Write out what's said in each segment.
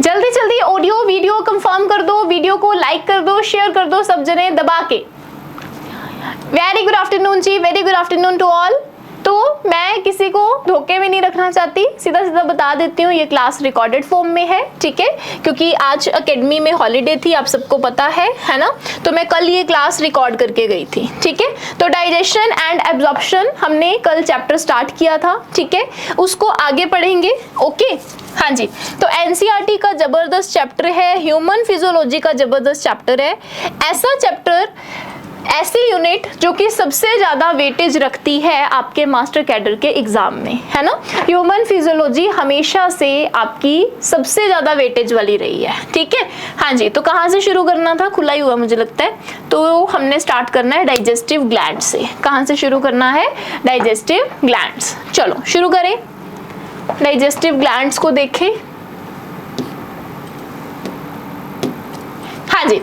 जल्दी जल्दी audio video confirm कर दो, वीडियो को लाइक कर दो, शेयर कर दो सब जने दबा के। वेरी गुड आफ्टरनून जी, very good afternoon to all. तो मैं किसी को धोखे में नहीं रखना चाहती, सीधा सीधा बता देती हूँ, ये क्लास रिकॉर्डेड फॉर्म में है, ठीक है, क्योंकि आज एकेडमी में हॉलीडे थी, आप सबको पता है ना। तो मैं कल ये क्लास रिकॉर्ड करके गई थी, ठीक है। तो डाइजेशन एंड एब्जॉर्प्शन हमने कल चैप्टर स्टार्ट किया था, ठीक है, उसको आगे पढ़ेंगे। ओके, हाँ जी। तो एनसीईआरटी का जबरदस्त चैप्टर है, ह्यूमन फिजियोलॉजी का जबरदस्त चैप्टर है, ऐसा चैप्टर, ऐसी यूनिट जो कि सबसे ज्यादा वेटेज रखती है आपके मास्टर कैडर के एग्जाम में, है ना। ह्यूमन फिजियोलॉजी हमेशा से आपकी सबसे ज्यादा वेटेज वाली रही है, ठीक है। हाँ जी, तो कहाँ से शुरू करना था, खुला ही हुआ मुझे लगता है। तो हमने स्टार्ट करना है डाइजेस्टिव ग्लैंड से। कहाँ से शुरू करना है, डाइजेस्टिव ग्लैंड्स। चलो शुरू करें, डाइजेस्टिव ग्लैंड्स को देखें। हाँ जी,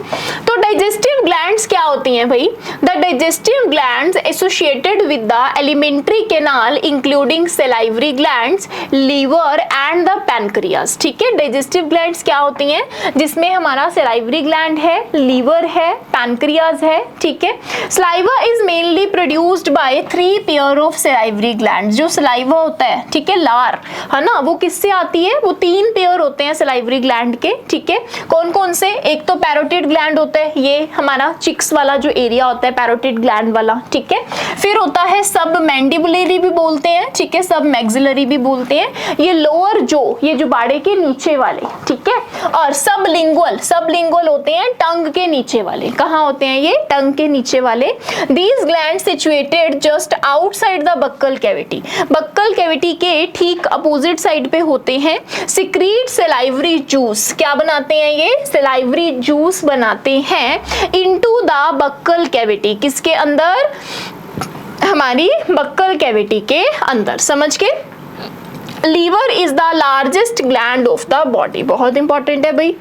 तो डाइजेस्टिव ग्लैंड्स क्या होती हैं भाई। The digestive glands associated with the alimentary canal including salivary glands, liver and the pancreas, ठीक है। डाइजेस्टिव ग्लैंड्स क्या होती हैं, जिसमें हमारा सलाइवरी ग्लैंड है, लीवर है, पैनक्रियास है, ठीक है। Saliva is mainly produced by 3 pair of salivary glands. जो सलाइवा होता है, ठीक है, लार, है ना, वो किससे आती है, वो 3 पेयर होते हैं सलाइवरी ग्लैंड के, ठीक है। कौन कौन से, एक तो पैरोटिड ग्लैंड होता है, ये हमारा चिक्स वाला जो एरिया होता है पैरोटिड ग्लैंड वाला, ठीक है। फिर होता है सब मैंडिबुलरी भी बोलते हैं, ठीक है, सब मैक्सिलरी भी बोलते हैं, ये लोअर जो, ये जो बाड़े के नीचे वाले, ठीक है। और सबलिंगुअल, सबलिंगुअल होते हैं टंग के नीचे वाले। कहाँ होते हैं ये, टंग के नीचे वाले। These gland situated just outside the buccal cavity, buccal cavity के ठीक अपोजिट साइड पे होते हैं। सिक्रीट सलाइवरी जूस, क्या बनाते हैं ये, सलाइवरी जूस बनाते हैं इनटू द बक्कल कैविटी, किसके अंदर, हमारी बक्कल कैविटी के अंदर, समझ के। Liver is the largest gland of the body, बहुत इंपॉर्टेंट है भाई।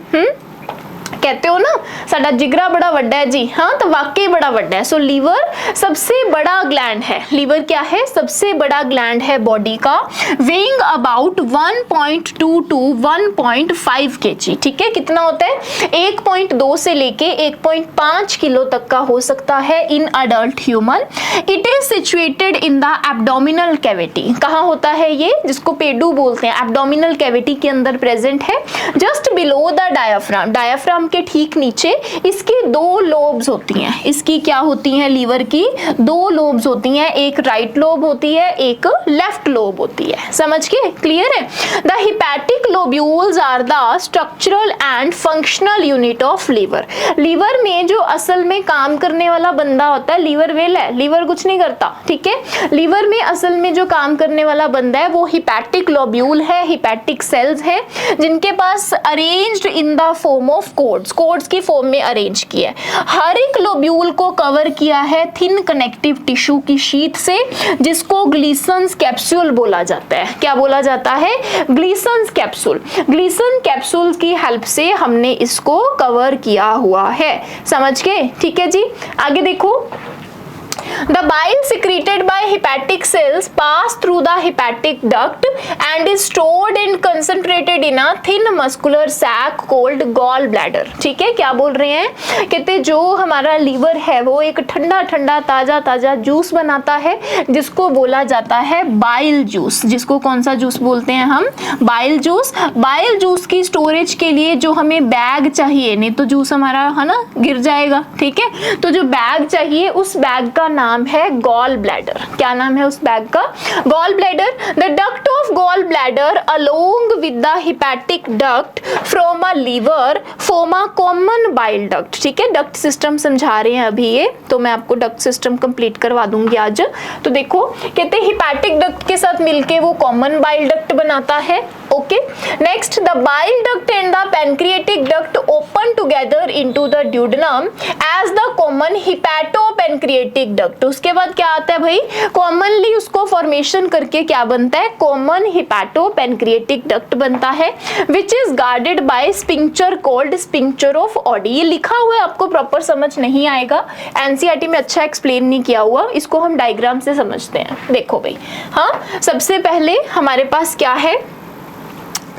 कहते हो ना साडा जिगरा बड़ा वड्डा है जी, हाँ, तो वाकई बड़ा वड्डा है। सो लीवर सबसे बड़ा ग्लैंड है, लीवर क्या है, सबसे बड़ा ग्लैंड है बॉडी का, वेइंग अबाउट 1.2 to 1.5 kg, ठीक है। कितना होता है, 1.2 से लेके 1.5 किलो तक का हो सकता है in adult human. It is situated in the abdominal cavity, कहाँ होता है ये, जिसको पेडू बोलते हैं, एब्डोमिनल कैविटी के अंदर प्रेजेंट है, just below the diaphragm, diaphragm के ठीक नीचे। इसकी 2 लोब्स होती हैं, इसकी क्या होती हैं, लीवर की 2 लोब्स होती हैं, एक राइट लोब होती है, एक लेफ्ट लोब होती है, समझ के, क्लियर है। The hepatic lobules are the structural and functional unit of liver. Liver में जो असल में काम करने वाला बंदा होता है, लीवर वेल है, लीवर कुछ नहीं करता, ठीक है। लीवर में असल में जो काम करने वाला बंदा है वो हिपैटिक लोब्यूल है, हिपैटिक सेल्स है, जिनके पास arranged in the form of cords की फॉर्म में अरेंज किया है। हर एक लोब्यूल को कवर किया है थिन कनेक्टिव टिश्यू की शीट से, जिसको ग्लीसन्स कैप्सूल बोला जाता है। क्या बोला जाता है, ग्लीसन्स कैप्सूल। ग्लीसन कैप्सूल की हेल्प से हमने इसको कवर किया हुआ है, समझ के, ठीक है जी। आगे देखो, the bile secreted by hepatic cells pass through the hepatic duct and is stored and concentrated in a thin muscular sac called gall bladder, ठीक है। क्या बोल रहे हैं, कहते जो हमारा लीवर है वो एक ठंडा ठंडा ताजा ताजा जूस बनाता है, जिसको बोला जाता है बाइल जूस। जिसको कौन सा जूस बोलते हैं हम, बाइल जूस। बाइल जूस की स्टोरेज के लिए जो हमें बैग चाहिए, नहीं तो जूस हमारा, है ना, गिर जाएगा, ठीक है। तो जो बैग चाहिए, उस बैग का नाम है गॉल ब्लैडर। क्या नाम है उस बैग का, gall bladder. The duct of gall bladder along with the hepatic duct from a liver form a common bile duct, ठीक है। डक्ट सिस्टम समझा रहे हैं अभी ये, तो मैं आपको डक्ट सिस्टम कंप्लीट करवा दूंगी आज। तो देखो, कहते हैं हिपैटिक डक्ट के साथ मिलके वो कॉमन बाइल डक्ट बनाता है, okay. Next, the bile duct and the pancreatic duct open together into the duodenum as the common hepato pancreatic duct. उसके बाद क्या आता है भाई, कॉमनली उसको फॉर्मेशन करके क्या बनता है, कॉमन हिपैटो पैनक्रियाटिक डक्ट बनता है, which is guarded by sphincter called sphincter of Audi. ये लिखा हुआ है, आपको प्रॉपर समझ नहीं आएगा, एनसीईआरटी में अच्छा एक्सप्लेन नहीं किया हुआ, इसको हम डायग्राम से समझते हैं। देखो भाई, हाँ, सबसे पहले हमारे पास क्या है,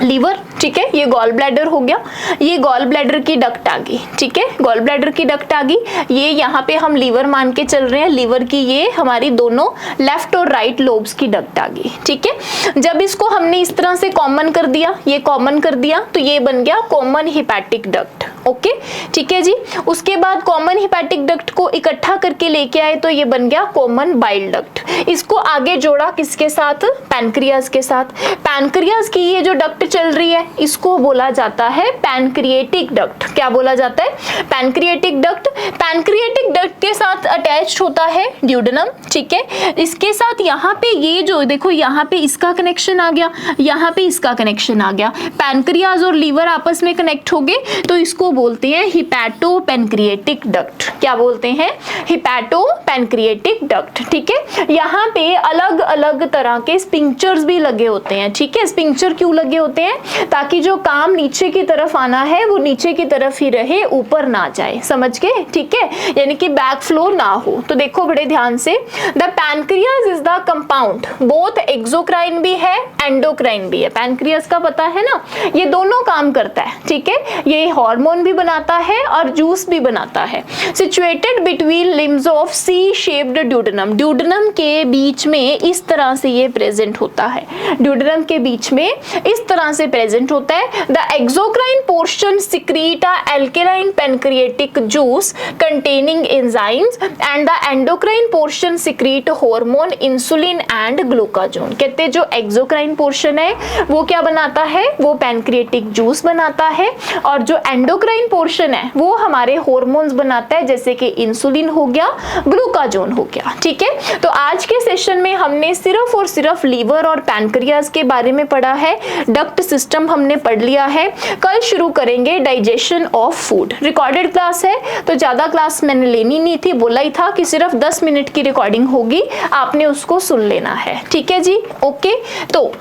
लीवर, ठीक है, ये गॉल ब्लैडर हो गया, ये गॉल ब्लैडर की डक्ट आ गई, ठीक है, गॉल ब्लैडर की डक्ट आ गई, ये यहाँ पे हम लीवर मान के चल रहे हैं, लीवर की ये हमारी दोनों लेफ्ट और राइट लोब्स की डक्ट आ गई, ठीक है। जब इसको हमने इस तरह से कॉमन कर दिया, ये कॉमन कर दिया, तो ये बन गया कॉमन हिपैटिक डक्ट, ओके, ठीक है जी। उसके बाद कॉमन हिपैटिक डक्ट को इकट्ठा करके लेके आए तो ये बन गया कॉमन बाइल डक्ट। इसको आगे जोड़ा किसके साथ, पैनक्रियाज के साथ। पैनक्रियाज की ये जो डक्ट चल रही है इसको बोला जाता है पैनक्रिएटिक डक्ट। क्या बोला जाता है, पैनक्रिएटिक डक्ट। पैनक्रिएटिक डक्ट के साथ अटैच्ड होता है ड्यूडेनम, ठीक है। इसके साथ यहाँ पे ये जो देखो, यहाँ पे इसका कनेक्शन आ गया, यहाँ पे इसका कनेक्शन आ गया, पैनक्रियाज और लीवर आपस में कनेक्ट हो गए तो इसको बोलते हैं हिपैटो पैनक्रिएटिक डक्ट। क्या बोलते हैं, हिपैटो पैनक्रिएटिक डक्ट, ठीक है। यहाँ पे अलग अलग तरह के स्पिंक्चर्स भी लगे होते हैं, ठीक है। स्पिंक्चर क्यों लगे होते हैं, ताकि जो काम नीचे की तरफ आना है वो नीचे की तरफ ही रहे, ऊपर ना जाए, समझ गए, ठीक है, यानी कि बैक फ्लो ना हो। तो देखो बड़े ध्यान से, the pancreas is the compound, both exocrine भी है एंडोक्राइन भी है। पैनक्रियाज का पता है ना, ये दोनों काम करता है, ठीक है, ये हार्मोन भी बनाता है और जूस भी बनाता है। Situated between limbs of C shaped duodenum, duodenum के बीच में इस तरह से ये प्रेजेंट होता है, ड्यूडेनम के बीच में इस तरह से प्रेजेंट होता है। The exocrine portion secrete a alkaline pancreatic juice containing enzymes and the endocrine portion secrete hormone insulin and glucagon. कहते हैं जो एक्सोक्राइन पोर्शन है वो क्या बनाता है, वो पैनक्रिएटिक जूस बनाता है, और जो एंडोक्राइन पोर्शन है वो हमारे हार्मोन्स बनाता है, जैसे कि इंसुलिन हो गया, ग्लूकागोन हो गया, ठीक है। तो आज के सेशन में हमने सिर्फ और सिर्फ लीवर और पैनक्रियाज के बारे में पढ़ा है, डक्ट सिस्टम हमने पढ़ लिया है। कल शुरू करेंगे digestion of food. Recorded class है तो ज्यादा क्लास मैंने लेनी नहीं थी, बोला ही था कि सिर्फ 10 मिनट की रिकॉर्डिंग होगी, आपने उसको सुन लेना है, ठीक है जी, ओके। तो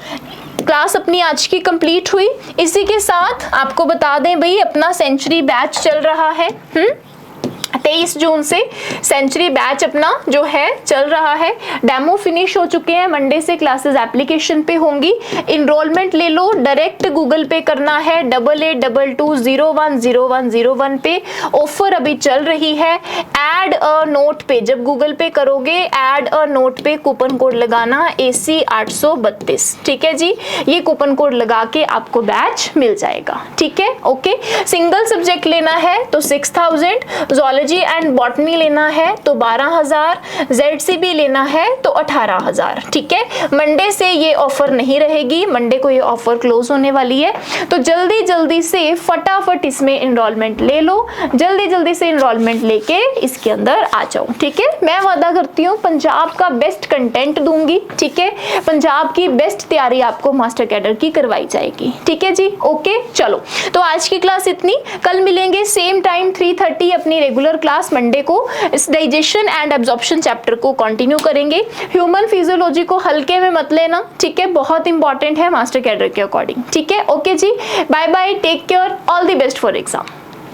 क्लास अपनी आज की कंप्लीट हुई। इसी के साथ आपको बता दें भाई, अपना सेंचुरी बैच चल रहा है, 23 जून से सेंचुरी बैच अपना जो है चल रहा है। डेमो फिनिश हो चुके हैं, मंडे से क्लासेस एप्लीकेशन पे होंगी। इनरोलमेंट ले लो, डायरेक्ट गूगल पे करना है 8822010101 पे। ऑफर अभी चल रही है, ऐड अ नोट पे, जब गूगल पे करोगे ऐड अ नोट पे कूपन कोड लगाना AC 832, ठीक है जी। ये कूपन कोड लगा के आपको बैच मिल जाएगा, ठीक है, ओके। सिंगल सब्जेक्ट लेना है तो 6000, जोलॉजी एंड बॉटनी लेना है तो 12000, ZCB लेना है तो 18000, ठीक है। मंडे से ये ऑफर नहीं रहेगी, मंडे को ये ऑफर क्लोज होने वाली है, तो जल्दी जल्दी से फटाफट इसमें इनरोलमेंट ले लो, जल्दी जल्दी से इनरोलमेंट लेके इसके अंदर आ जाओ, ठीक है। मैं वादा करती हूँ पंजाब का बेस्ट कंटेंट दूंगी, ठीक है, पंजाब की बेस्ट तैयारी आपको मास्टर कैडर की करवाई जाएगी, ठीक है जी, ओके। चलो तो आज की क्लास इतनी, कल मिलेंगे सेम टाइम 3:30 अपनी रेगुलर क्लास मंडे को। इस डाइजेशन एंड एब्जॉर्प्शन चैप्टर को कंटिन्यू करेंगे। ह्यूमन फिजियोलॉजी को हल्के में मत लेना, ठीक है, बहुत इंपॉर्टेंट है मास्टर कैडर के अकॉर्डिंग, ठीक है, ओके जी, bye bye, take care, all the best for exam.